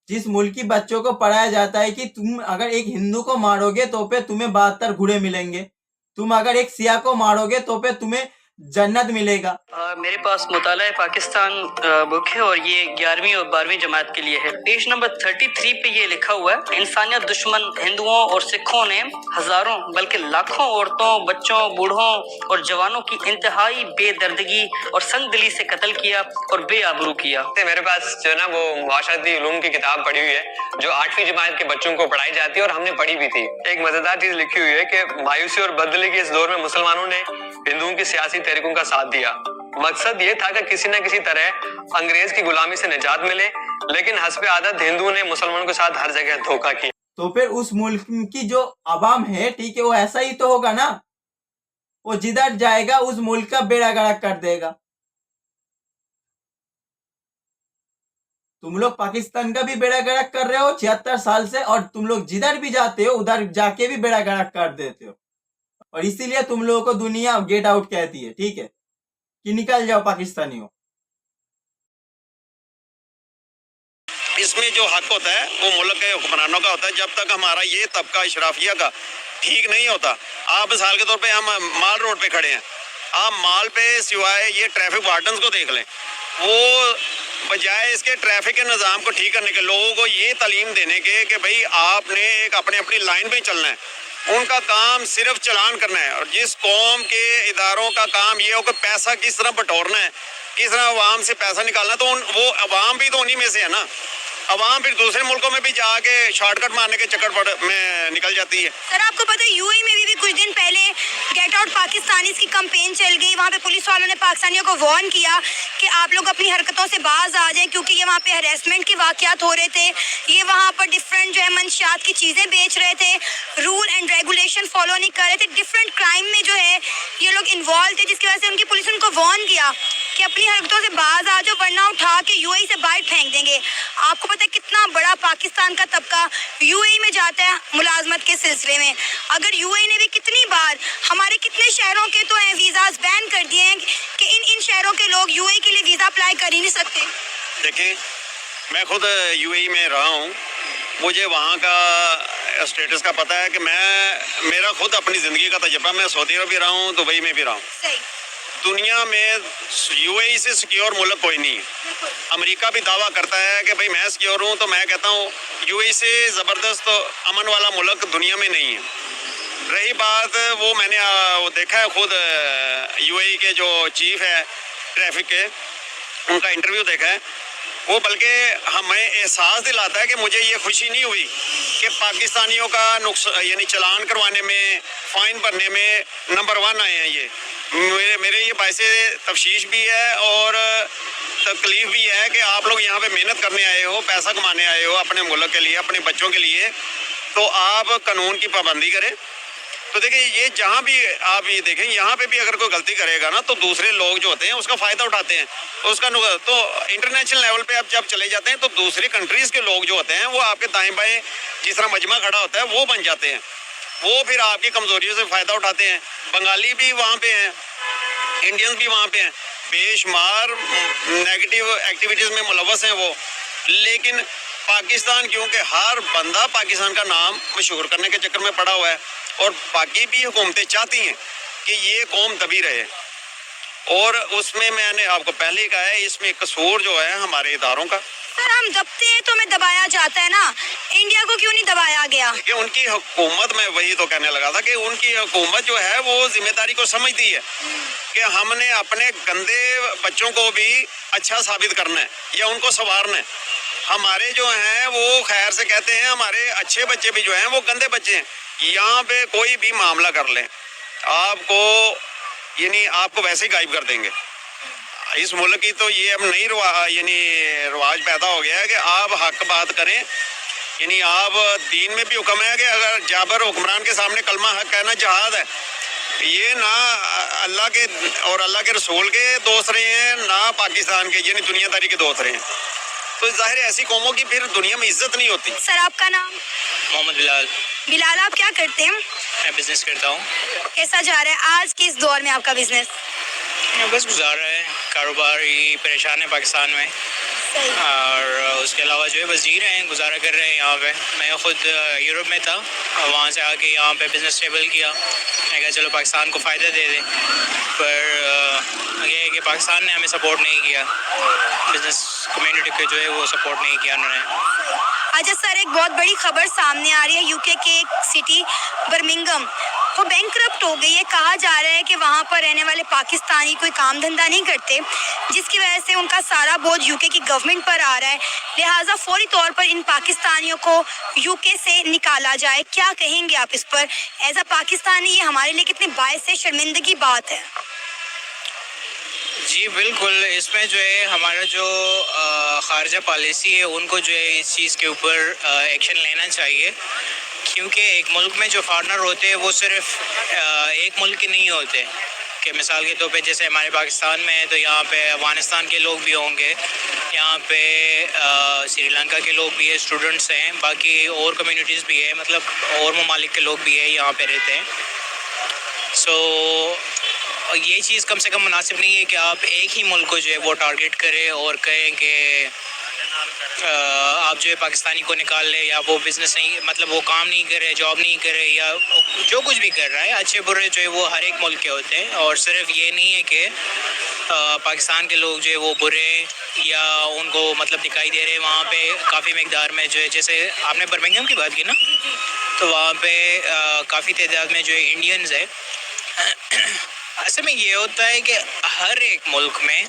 जिस मुल्क की बच्चों को पढ़ाया जाता है कि तुम अगर एक हिंदू को मारोगे तो फिर तुम्हें 72 घोड़े मिलेंगे, तुम अगर एक सिया को मारोगे तो फिर तुम्हें जन्नत मिलेगा। मेरे पास मुताला पाकिस्तान बुक है और ये 11वीं और 12वीं जमात के लिए है। पेज नंबर 33 पे ये लिखा हुआ है, इंसानियत दुश्मन हिंदुओं और सिखों ने हजारों बल्कि लाखों औरतों, बच्चों, बूढ़ों और जवानों की इंतहाई बेदर्दगी और संगदिली से कत्ल किया और बेआबरू किया। मेरे पास जो है ना वो मुआशरती उलूम की किताब पढ़ी हुई है जो 8वीं जमात के बच्चों को पढ़ाई जाती है और हमने पढ़ी भी थी। एक मजेदार चीज लिखी हुई है कि मायूसी और बदले के इस दौर में मुसलमानों ने हिंदुओं की सियासी तहरीकों का साथ दिया। मकसद ये था कि किसी न किसी तरह अंग्रेज की गुलामी से निजात मिले, लेकिन हस्बे आदत हिंदुओं ने मुसलमानों के साथ हर जगह धोखा किया। तो फिर उस मुल्क की जो अवाम है, ठीक है, वो ऐसा ही तो होगा ना, वो जिधर जाएगा उस मुल्क का बेड़ा गर्क कर देगा। तुम लोग पाकिस्तान का भी बेड़ा गर्क कर रहे हो 76 साल से, और तुम लोग जिधर भी जाते हो उधर जाके भी बेड़ा गर्क कर देते हो। और इसीलिए तुम लोगों को दुनिया गेट आउट कहती है, ठीक है, कि निकल जाओ पाकिस्तानियों। इसमें जो हक होता है वो मुल्क के हुक्मरानों का होता है। जब तक हमारा ये तबका इशराफिया का ठीक नहीं होता, आप मिसाल के तौर पे हम माल रोड पे खड़े हैं, आप माल पे सिवाय ये ट्रैफिक वार्डन्स को देख लें, वो बजाय इसके ट्रैफिक के निज़ाम को ठीक करने के, लोगों को ये तालीम देने के कि भाई आपने एक अपने अपनी लाइन पे चलना है, उनका काम सिर्फ चलान करना है। और जिस कौम के इदारों का काम ये हो कि पैसा किस तरह बटोरना है, किस तरह अवाम से पैसा निकालना, तो वो अवाम भी तो उन्हीं में से है ना। अवाम फिर दूसरे मुल्कों में भी जाके शॉर्टकट मारने के चक्कर में निकल जाती है। सर आपको पता है यूएई में भी कुछ दिन पहले गेट आउट पाकिस्तानीज की कैंपेन चल गई। वहाँ पे पुलिस वालों ने पाकिस्तानियों को वार्न किया कि आप लोग अपनी हरकतों से बाज आ जाएं, क्योंकि ये वहाँ पे हरेसमेंट के वाकयात हो रहे थे। ये वहाँ पर डिफरेंट जो है मंशियात की चीज़ें बेच रहे थे, रूल एंड रेगुलेशन फॉलो नहीं कर रहे थे, डिफरेंट क्राइम में जो है ये लोग इन्वॉल्व थे, जिसकी वजह से उनकी पुलिस ने उनको वार्न किया कि अपनी हरकतों से बाज आ जाओ वरना उठा के यूएई से बाहर फेंक देंगे। आपको पता है कितना बड़ा पाकिस्तान का तबका यूएई में जाता है मुलाजमत के सिलसिले में। अगर यूएई ने भी कितनी बार हमारे कितने शहरों के तो हैं वीज़ाज बैन कर दिए हैं कि इन शहरों के लोग यूएई के लिए वीज़ा अप्लाई कर ही नहीं सकते। देखें, मैं खुद यूएई में रहा हूँ, मुझे वहाँ का स्टेटस का पता है कि मेरा खुद अपनी ज़िंदगी का तजर्बा, मैं सऊदी अरब भी रहा हूँ, दुबई में भी रहा हूँ। सही। दुनिया में यूएई से सिक्योर मुल्क कोई नहीं है। अमेरिका भी दावा करता है कि भाई मैं सिक्योर हूँ, तो मैं कहता हूँ यूएई से ज़बरदस्त अमन वाला मुल्क दुनिया में नहीं है। रही बात वो मैंने वो देखा है खुद, यूएई के जो चीफ है ट्रैफिक के, उनका इंटरव्यू देखा है, वो बल्कि हमें एहसास दिलाता है कि मुझे ये खुशी नहीं हुई कि पाकिस्तानियों का यानी चलान करवाने में, फ़ाइन भरने में नंबर 1 आए हैं। ये मेरे ये बायसे तफशीश भी है और तकलीफ भी है कि आप लोग यहाँ पे मेहनत करने आए हो, पैसा कमाने आए हो अपने मुल्क के लिए, अपने बच्चों के लिए, तो आप कानून की पाबंदी करें। तो देखिए, ये जहाँ भी आप ये देखें, यहाँ पे भी अगर कोई गलती करेगा ना, तो दूसरे लोग जो होते हैं उसका फ़ायदा उठाते हैं, उसका तो इंटरनेशनल लेवल पे आप जब चले जाते हैं तो दूसरी कंट्रीज़ के लोग जो होते हैं वो आपके दाएं बाएं जिस तरह मजमा खड़ा होता है वो बन जाते हैं, वो फिर आपकी कमज़ोरियों से फ़ायदा उठाते हैं। बंगाली भी वहाँ पे हैं, इंडियंस भी वहाँ पे हैं, बेशुमार नेगेटिव एक्टिविटीज़ में मुलव्वस हैं वो। लेकिन पाकिस्तान, क्योंकि हर बंदा पाकिस्तान का नाम मशहूर करने के चक्कर में पड़ा हुआ है, और बाकी भी हुकूमतें चाहती हैं कि ये कौम दबी रहे, और उसमें मैंने आपको पहले ही कहा है, इसमें कसूर जो है हमारे इदारों का। सर हम दबते हैं तो हमें दबाया जाता है ना, इंडिया को क्यों नहीं दबाया गया? कि उनकी हुकूमत, मैं वही तो कहने लगा था कि उनकी हुकूमत जो है वो जिम्मेदारी को समझती है कि हमने अपने गंदे बच्चों को भी अच्छा साबित करना है या उनको संवारना है। हमारे जो हैं वो खैर से कहते हैं, हमारे अच्छे बच्चे भी जो हैं वो गंदे बच्चे हैं। यहाँ पे कोई भी मामला कर लें, आपको यानी आपको वैसे ही गायब कर देंगे। इस मुल्क की तो ये अब नई रिवाज पैदा हो गया है कि आप हक बात करें, यानी आप दीन में भी हुक्म है कि अगर जाबर हुक्मरान के सामने कलमा हक कहना जहाद है। ये ना अल्लाह के और अल्लाह के रसूल के दोस्त रहे हैं, ना पाकिस्तान के यानी दुनियादारी के दोस्त रहे हैं। तो जाहिर है ऐसी कौमों की फिर दुनिया में इज्जत नहीं होती। सर आपका नाम? मोहम्मद बिलाल। बिलाल आप क्या करते हैं? मैं बिजनेस करता हूँ। कैसा जा रहा है आज के इस दौर में आपका बिजनेस? बस गुजार रहा है, कारोबार ही परेशान है पाकिस्तान में, और उसके अलावा जो है बस जी रहे हैं, गुजारा कर रहे हैं यहाँ पे। मैं ख़ुद यूरोप में था, वहाँ से आके यहाँ पे बिज़नेस स्टेबल किया। मैं कहा चलो पाकिस्तान को फ़ायदा दे दें, पर ये है कि पाकिस्तान ने हमें सपोर्ट नहीं किया, बिज़नेस कम्युनिटी को जो है वो सपोर्ट नहीं किया उन्होंने। अच्छा सर, एक बहुत बड़ी खबर सामने आ रही है, यूके के एक सिटी बर्मिंघम वो बैंकरप्ट हो गई है। कहा जा रहा है कि वहाँ पर रहने वाले पाकिस्तानी कोई काम धंधा नहीं करते, जिसकी वजह से उनका सारा बोझ यूके की गवर्नमेंट पर आ रहा है। लिहाजा फौरी तौर पर इन पाकिस्तानियों को यूके से निकाला जाए। क्या कहेंगे आप इस पर? एज अ पाकिस्तानी ये हमारे लिए कितनी बायस से शर्मिंदगी बात है। जी बिल्कुल, इसमें जो है हमारा जो ख़ारजा पॉलिसी है उनको जो है इस चीज़ के ऊपर एक्शन लेना चाहिए, क्योंकि एक मुल्क में जो फॉरेनर होते हैं वो सिर्फ एक मुल्क के नहीं होते। कि मिसाल के तौर पे जैसे हमारे पाकिस्तान में है तो यहाँ पे अफ़गानिस्तान के लोग भी होंगे, यहाँ पे श्रीलंका के लोग भी है, स्टूडेंट्स हैं, बाकी और कम्युनिटीज़ भी है, मतलब और ममालिक के लोग भी है यहाँ पे रहते हैं। सो ये चीज़ कम से कम मुनासिब नहीं है कि आप एक ही मुल्क को जो है वो टारगेट करें और कहें कि आप जो है पाकिस्तानी को निकाल ले, या वो बिज़नेस नहीं, मतलब वो काम नहीं करे, जॉब नहीं करे, या जो कुछ भी कर रहा है। अच्छे बुरे जो है वो हर एक मुल्क के होते हैं, और सिर्फ ये नहीं है कि पाकिस्तान के लोग जो है वो बुरे या उनको मतलब दिखाई दे रहे हैं। वहाँ पे काफ़ी मकदार में जो है, जैसे आपने बर्मिंघम की बात की ना, तो वहाँ पे काफ़ी तादाद में जो है इंडियंस है। असल में ये होता है कि हर एक मुल्क में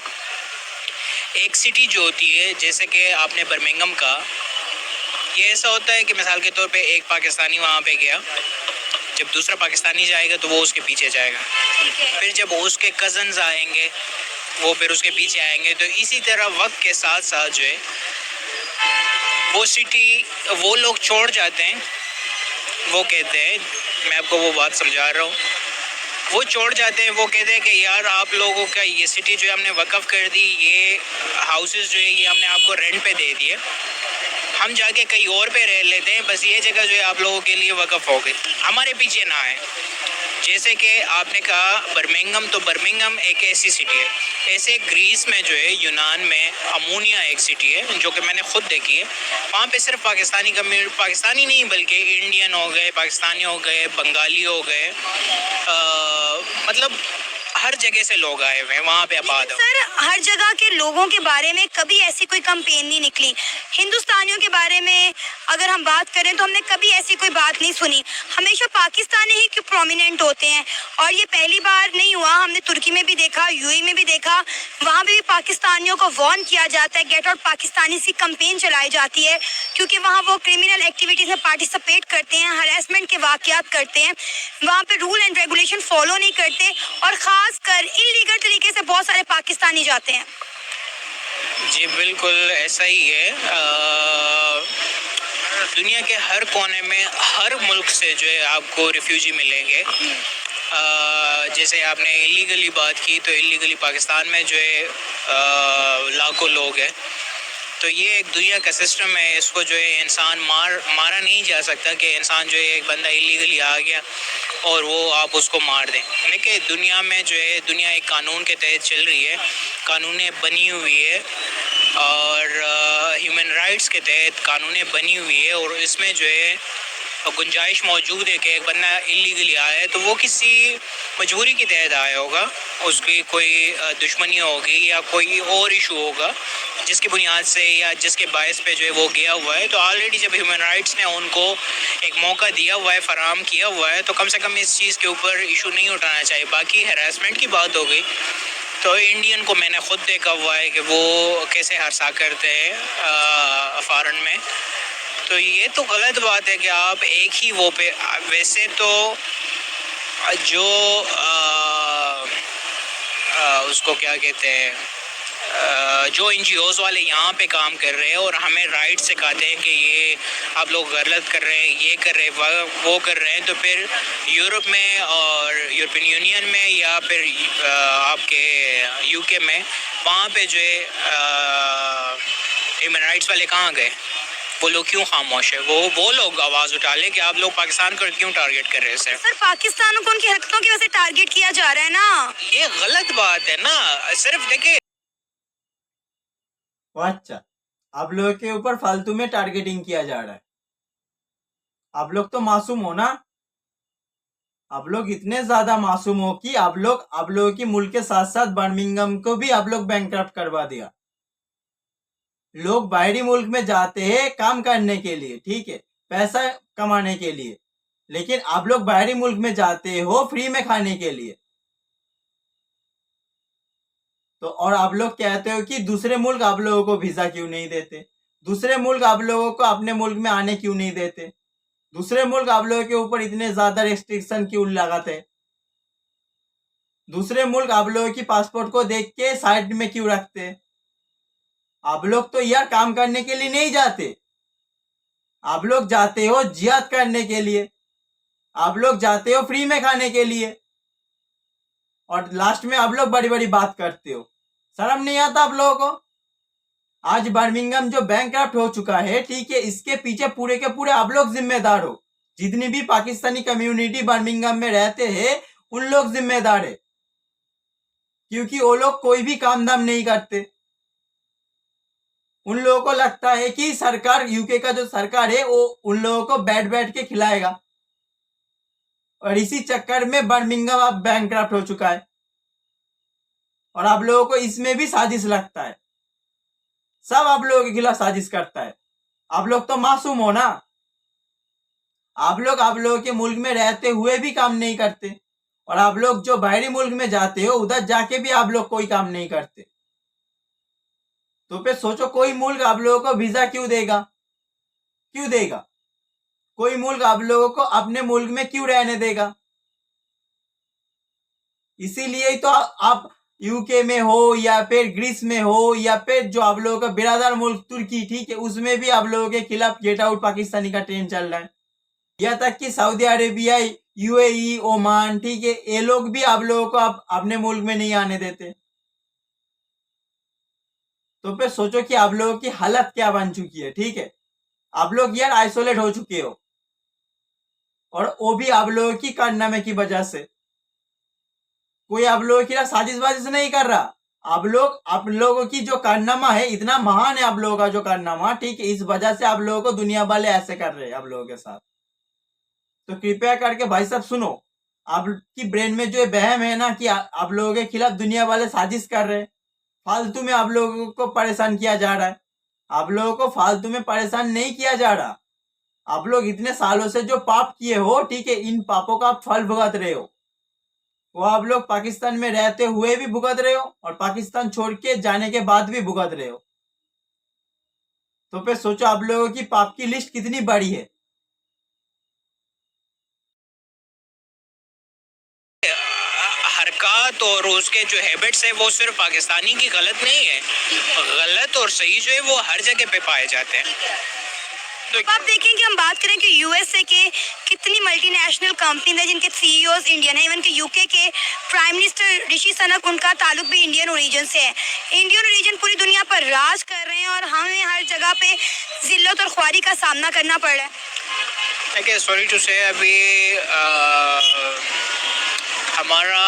एक सिटी जो होती है, जैसे कि आपने बर्मिंघम का, ये ऐसा होता है कि मिसाल के तौर पे एक पाकिस्तानी वहाँ पे गया, जब दूसरा पाकिस्तानी जाएगा तो वो उसके पीछे जाएगा, फिर जब उसके कज़न्स आएंगे वो फिर उसके पीछे आएंगे। तो इसी तरह वक्त के साथ साथ जो है वो सिटी वो लोग छोड़ जाते हैं। वो कहते हैं, मैं आपको वो बात समझा रहा हूँ, वो छोड़ जाते हैं, वो कहते हैं कि यार आप लोगों का ये सिटी जो है हमने वक़फ़ कर दी, ये हाउसेस जो है ये हमने आपको रेंट पे दे दिए, हम जाके कहीं और पे रह लेते हैं, बस ये जगह जो है आप लोगों के लिए वक़फ़ हो गई, हमारे पीछे ना आए। जैसे कि आपने कहा बर्मिंघम, तो बर्मिंघम एक ऐसी सिटी है। ऐसे ग्रीस में जो है, यूनान में अमोनिया एक सिटी है जो कि मैंने ख़ुद देखी है। वहाँ पे सिर्फ पाकिस्तानी नहीं बल्कि इंडियन हो गए, पाकिस्तानी हो गए, बंगाली हो गए, मतलब हर जगह से लोग आए हुए हैं वहाँ पे आबाद हो। सर हर जगह के लोगों के बारे में कभी ऐसी कोई कंपेन नहीं निकली। हिंदुस्तानियों के बारे में अगर हम बात करें तो हमने कभी ऐसी कोई बात नहीं सुनी। हमेशा पाकिस्तानी ही क्यों प्रोमिनेंट होते हैं, और ये पहली बार नहीं हुआ, हमने तुर्की में भी देखा, यूएई में भी देखा, वहाँ भी पाकिस्तानियों को वार्न किया जाता है, गेट आउट पाकिस्तानी की कंपेन चलाई जाती है, क्योंकि वहाँ वो क्रिमिनल एक्टिविटीज़ में पार्टिसिपेट करते हैं, हरासमेंट के वाक़यात करते हैं, वहाँ पे रूल एंड रेगुलेशन फॉलो नहीं करते, और ख़ास कर इलीगल तरीके से बहुत सारे पाकिस्तानी जाते हैं। जी बिल्कुल ऐसा ही है। दुनिया के हर कोने में हर मुल्क से जो है आपको रिफ्यूजी मिलेंगे। जैसे आपने इलीगली बात की, तो इलीगली पाकिस्तान में जो है लाखों लोग हैं। तो ये एक दुनिया का सिस्टम है, इसको जो है इंसान मारा नहीं जा सकता कि इंसान जो है एक बंदा इलीगली आ गया और वो आप उसको मार दें। देखिए दुनिया में जो है, दुनिया एक कानून के तहत चल रही है, कानूनें बनी हुई है, और ह्यूमन राइट्स के तहत कानूनें बनी हुई है, और इसमें जो है गुंजाइश मौजूद है कि एक बंदा इलीगली आया है तो वो किसी मजबूरी के तहत आया होगा, उसकी कोई दुश्मनी होगी या कोई और इशू होगा जिसकी बुनियाद से या जिसके बायस पे जो है वो गया हुआ है। तो ऑलरेडी जब ह्यूमन राइट्स ने उनको एक मौका दिया हुआ है, फराम किया हुआ है, तो कम से कम इस चीज़ के ऊपर इशू नहीं उठाना चाहिए। बाकी हैरेसमेंट की बात हो गई तो इंडियन को मैंने ख़ुद देखा हुआ है कि वो कैसे हरसा करते हैं फॉरेन में। तो ये तो गलत बात है कि आप एक ही वो पे, वैसे तो जो उसको क्या कहते हैं, जो NGOs वाले यहाँ पे काम कर रहे हैं और हमें राइट सिखाते हैं कि ये आप लोग गलत कर रहे हैं, ये कर रहे हैं, वो कर रहे हैं, तो फिर यूरोप में और यूरोपियन यूनियन में या फिर आपके UK में वहाँ पे जो है ह्यूमन राइट्स वाले कहाँ गए? वो लोग क्यों खामोश है? वो लोग आवाज़ उठा लें कि आप लोग पाकिस्तान को क्यों टारगेट कर रहे हैं सर पाकिस्तान को उनकी हरकतों की वजह से टारगेट किया जा रहा है ना, ये गलत बात है ना। सिर्फ देखिए अच्छा, आप लोगों के ऊपर फालतू में टारगेटिंग किया जा रहा है। आप लोग तो मासूम हो ना, आप लोग इतने ज्यादा मासूम हो कि आप लोगों की मुल्क के साथ साथ बर्मिंघम को भी आप लोग बैंकरप्ट करवा दिया। लोग बाहरी मुल्क में जाते हैं काम करने के लिए, ठीक है, पैसा कमाने के लिए, लेकिन आप लोग बाहरी मुल्क में जाते हो फ्री में खाने के लिए। तो और आप लोग कहते हो कि दूसरे मुल्क आप लोगों को वीजा क्यों नहीं देते, दूसरे मुल्क आप लोगों को अपने मुल्क में आने क्यों नहीं देते, दूसरे मुल्क आप लोगों के ऊपर इतने ज्यादा रेस्ट्रिक्शन क्यों लगाते, दूसरे मुल्क आप लोगों की पासपोर्ट को देख के साइड में क्यों रखते। आप लोग तो यार काम करने के लिए नहीं जाते, आप लोग जाते हो जिहाद करने के लिए, आप लोग जाते हो फ्री में खाने के लिए, और लास्ट में आप लोग बड़ी बड़ी बात करते हो। शर्म नहीं आता आप लोगों को? आज बर्मिंघम जो बैंकरप्ट हो चुका है, ठीक है, इसके पीछे पूरे के पूरे आप लोग जिम्मेदार हो। जितनी भी पाकिस्तानी कम्युनिटी बर्मिंघम में रहते हैं उन लोग जिम्मेदार है, क्योंकि वो लोग कोई भी काम धाम नहीं करते। उन लोगों को लगता है कि सरकार, UK का जो सरकार है वो उन लोगों को बैठ बैठ के खिलाएगा, और इसी चक्कर में बर्मिंघम अब बैंकरप्ट हो चुका है। और आप लोगों को इसमें भी साजिश लगता है, सब आप लोगों के खिलाफ साजिश करता है। आप लोग तो मासूम हो ना, आप लोगों के मुल्क में रहते हुए भी काम नहीं करते, और आप लोग जो बाहरी मुल्क में जाते हो उधर जाके भी आप लोग कोई काम नहीं करते। तो फिर सोचो, कोई मुल्क आप लोगों को वीजा क्यों देगा? क्यों देगा? कोई मुल्क आप लोगों को अपने मुल्क में क्यों रहने देगा? इसीलिए ही तो आप UK में हो या फिर ग्रीस में हो या फिर जो आप लोगों का बिरादर मुल्क तुर्की, ठीक है, उसमें भी आप लोगों के खिलाफ गेट आउट पाकिस्तानी का ट्रेंड चल रहा है। यहाँ तक कि सऊदी अरेबिया, UAE, ओमान, ठीक है, ये लोग भी आप लोगों को अपने मुल्क में नहीं आने देते। तो फिर सोचो कि आप लोगों की हालत क्या बन चुकी है, ठीक है। आप लोग यार आइसोलेट हो चुके हो, और वो भी आप लोगों की कारनामे की वजह से। कोई आप लोगों की साजिश वाजिश नहीं कर रहा, आप लोगों की जो कारनामा है इतना महान है, आप लोगों का जो कारनामा, ठीक है, इस वजह से आप लोगों को दुनिया वाले ऐसे कर रहे हैं आप लोगों के साथ। तो कृपया करके भाई साहब सुनो, आपकी ब्रेन में जो बहम है ना कि आप लोगों के खिलाफ दुनिया वाले साजिश कर रहे हैं, फालतू में आप लोगों को परेशान किया जा रहा है। आप लोगों को फालतू में परेशान नहीं किया जा रहा। आप लोग इतने सालों से जो पाप किए हो, ठीक है, इन पापों का आप फल भुगत रहे हो। वो आप लोग पाकिस्तान में रहते हुए भी भुगत रहे हो, और पाकिस्तान छोड़ के जाने के बाद भी भुगत रहे हो। तो फिर सोचो आप लोगों की पाप की लिस्ट कितनी बड़ी है। हरकत और उसके जो हैबिट्स है वो सिर्फ पाकिस्तानी की गलत नहीं है, गलत और सही जो है वो हर जगह पे पाए जाते हैं। तो आप देखें कि हम बात करें कि USA के कितनी मल्टीनेशनल कंपनीज हैं जिनके CEOs इंडियन हैं, इवन के UK के प्राइम मिनिस्टर ऋषि सुनक, उनका ताल्लुक भी इंडियन ओरिजिन से है। इंडियन ओरिजिन पूरी दुनिया पर राज कर रहे हैं और हमें हर जगह पे जिल्लत और ख्वारी का सामना करना पड़ रहा है। देखिए, सॉरी टू से अभी हमारा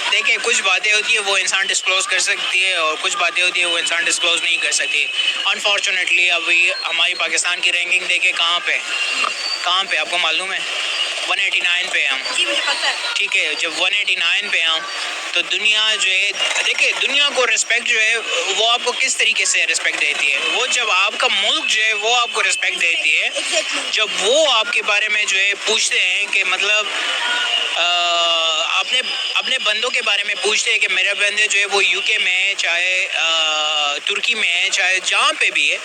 देखिए कुछ बातें होती है वो इंसान डिस्क्लोज कर सकती है और कुछ बातें होती है वो इंसान डिस्क्लोज नहीं कर सकती। अनफॉर्चुनेटली अभी हमारी पाकिस्तान की रैंकिंग देखिए कहाँ पे आपको मालूम है 189 पे हम। जी मुझे पता है। ठीक है, जब 189 पे हम तो दुनिया जो है देखिए दुनिया को रिस्पेक्ट जो है वो आपको किस तरीके से रिस्पेक्ट देती है, वो जब आपका मुल्क जो है वो आपको रिस्पेक्ट देती है, एग्जैक्टली। जब वो आपके बारे में जो है पूछते हैं कि मतलब अपने अपने बंदों के बारे में पूछते हैं कि मेरे बंदे जो है वो यूके में है चाहे तुर्की में है चाहे जहाँ पे भी है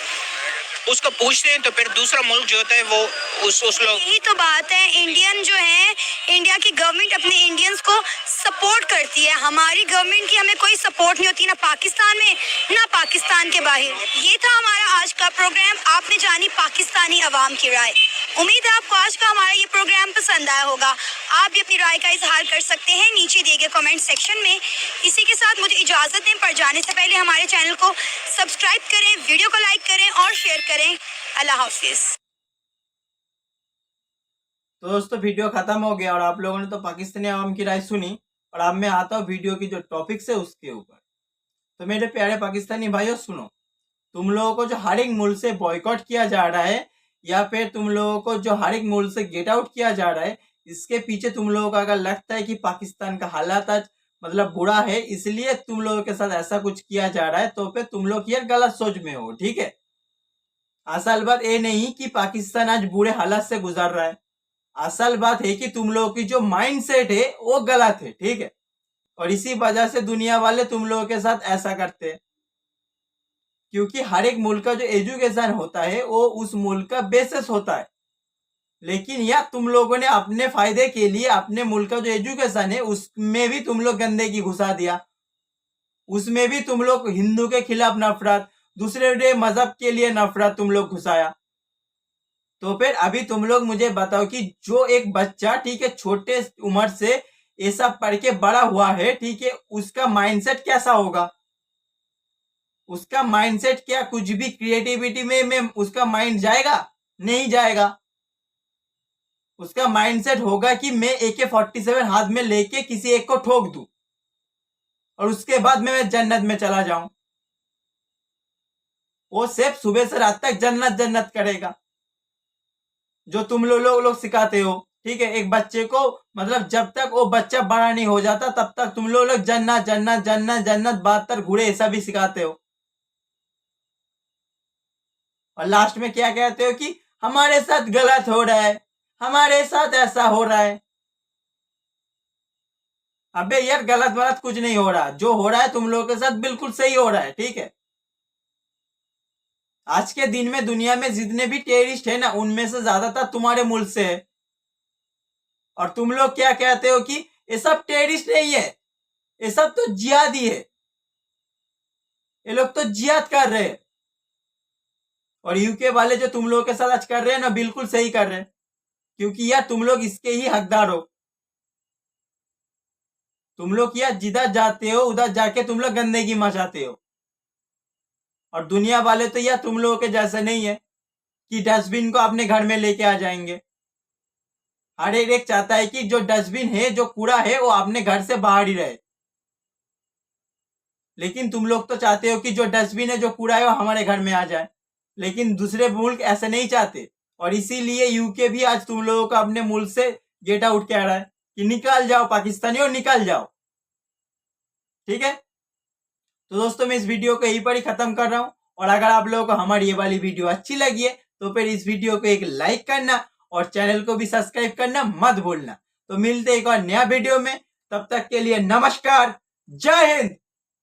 उसको पूछते हैं, तो फिर दूसरा मुल्क जो होता है वो उस लोग यही तो बात है, इंडियन जो है, इंडिया की गवर्नमेंट अपने इंडियंस को सपोर्ट करती है, हमारी गवर्नमेंट की हमें कोई सपोर्ट नहीं होती, ना पाकिस्तान में ना पाकिस्तान के बाहर। ये था हमारा आज का प्रोग्राम, आपने जानी पाकिस्तानी अवाम की राय। उम्मीद है आपको आज का हमारा ये प्रोग्राम पसंद आया होगा। आप भी अपनी राय का इजहार कर सकते हैं नीचे दिए गए कमेंट सेक्शन में। इसी के साथ मुझे इजाजत दें, पर जाने से पहले हमारे चैनल को सब्सक्राइब करें, वीडियो को लाइक करें और शेयर करें। अल्लाह हाफिज। तो दोस्तों वीडियो खत्म हो गया और आप लोगों ने तो पाकिस्तानी आवाम की राय सुनी, और अब मैं आता हूँ वीडियो की जो टॉपिक्स है उसके ऊपर। तो मेरे प्यारे पाकिस्तानी भाइयों सुनो, तुम लोगों को जो हर एक मुल्क से बॉयकॉट किया जा रहा है या फिर तुम लोगों को जो हर एक मुल्क से गेट आउट किया जा रहा है, इसके पीछे तुम लोगों को अगर लगता है कि पाकिस्तान का हालात आज मतलब बुरा है इसलिए तुम लोगों के साथ ऐसा कुछ किया जा रहा है, तो फिर तुम लोग यार गलत सोच में हो। ठीक है, असल बात ये नहीं कि पाकिस्तान आज बुरे हालात से गुजर रहा है, असल बात है कि तुम लोगों की जो माइंड सेट है वो गलत है। ठीक है, और इसी वजह से दुनिया वाले तुम लोगों के साथ ऐसा करते हैं, क्योंकि हर एक मुल्क का जो एजुकेशन होता है वो उस मुल्क का बेसिस होता है, लेकिन यार तुम लोगों ने अपने फायदे के लिए अपने मुल्क का जो एजुकेशन है उसमें भी तुम लोग गंदगी घुसा दिया, उसमें भी तुम लोग हिंदू के खिलाफ नफरत, दूसरे मजहब के लिए नफरत तुम लोग घुसाया। तो फिर अभी तुम लोग मुझे बताओ कि जो एक बच्चा ठीक है छोटे उम्र से ये सब पढ़ के बड़ा हुआ है, ठीक है, उसका माइंडसेट कैसा होगा, उसका माइंडसेट क्या कुछ भी क्रिएटिविटी में उसका माइंड जाएगा? नहीं जाएगा। उसका माइंडसेट होगा कि मैं AK-47 हाथ में लेके किसी एक को ठोक दूं और उसके बाद मैं जन्नत में चला जाऊं। वो सिर्फ सुबह से रात तक जन्नत जन्नत करेगा, जो तुम लोग सिखाते हो। ठीक है, एक बच्चे को मतलब जब तक वो बच्चा बड़ा नहीं हो जाता तब तक तुम लोग जन्नत जन्नत जन्नत जन्नत 72 घूरे ऐसा भी सिखाते हो, और लास्ट में क्या कहते हो कि हमारे साथ गलत हो रहा है, हमारे साथ ऐसा हो रहा है। अबे यार गलत कुछ नहीं हो रहा, जो हो रहा है तुम लोगों के साथ बिल्कुल सही हो रहा है। ठीक है, आज के दिन में दुनिया में जितने भी टेररिस्ट है ना उनमें से ज्यादातर तुम्हारे मुल्क से है, और तुम लोग क्या कहते हो कि ये सब टेररिस्ट नहीं है, ये सब तो जिहादी है, ये लोग तो जिहाद कर रहे हैं। और यूके वाले जो तुम लोगों के साथ आज कर रहे हैं ना बिल्कुल सही कर रहे हैं, क्योंकि यार तुम लोग इसके ही हकदार हो। तुम लोग यार जिधर जाते हो उधर जाके तुम लोग गंदगी मचाते हो, और दुनिया वाले तो यार तुम लोगों के जैसे नहीं है कि डस्टबिन को अपने घर में लेके आ जाएंगे। हर एक चाहता है कि जो डस्टबिन है जो कूड़ा है वो अपने घर से बाहर ही रहे, लेकिन तुम लोग तो चाहते हो कि जो डस्टबिन है जो कूड़ा है वो हमारे घर में आ जाए, लेकिन दूसरे मुल्क ऐसे नहीं चाहते, और इसीलिए यूके भी आज तुम लोगों को अपने मुल्क से गेट आउट कह रहा है कि निकल जाओ पाकिस्तानियों, निकल जाओ। ठीक है, तो दोस्तों मैं इस वीडियो को यहीं पर ही खत्म कर रहा हूं, और अगर आप लोगों को हमारी ये वाली वीडियो अच्छी लगी है तो फिर इस वीडियो को एक लाइक करना और चैनल को भी सब्सक्राइब करना मत भूलना। तो मिलते एक और नया वीडियो में, तब तक के लिए नमस्कार, जय हिंद।